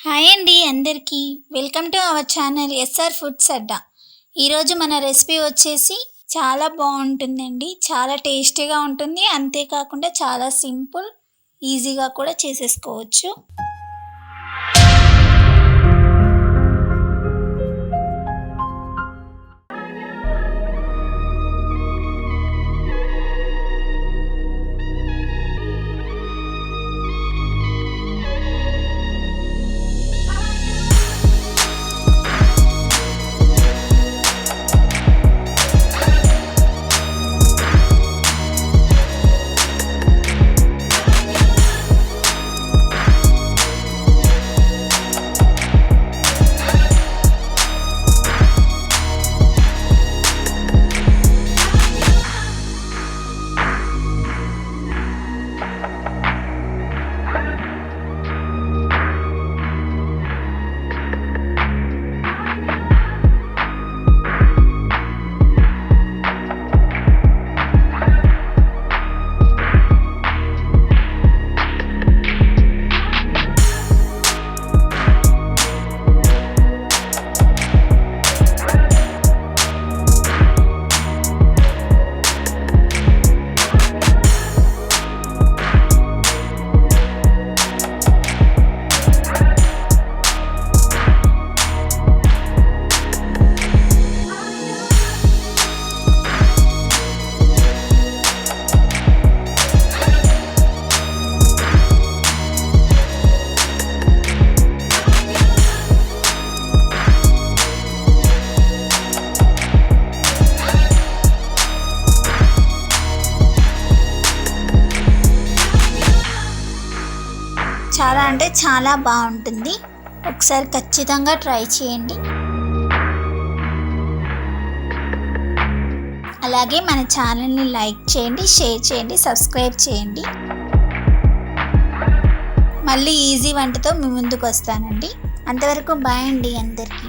Hi అండి అందరికీ welcome to our channel SR foods Adda. ఈరోజు మన రెసిపీ వచ్చేసి చాలా బాగుంటుందండి, చాలా టేస్టీగా ఉంటుంది. అంతేకాకుండా చాలా సింపుల్, ఈజీగా కూడా చేసేసుకోవచ్చు. చాలా అంటే చాలా బాగుంటుంది. ఒకసారి ఖచ్చితంగా ట్రై చేయండి. అలాగే మన ఛానల్ని లైక్ చేయండి, షేర్ చేయండి, సబ్స్క్రైబ్ చేయండి. మళ్ళీ ఈజీ వంటతో మీ ముందుకు వస్తానండి. అంతవరకు బాయ్ అండి అందరికీ.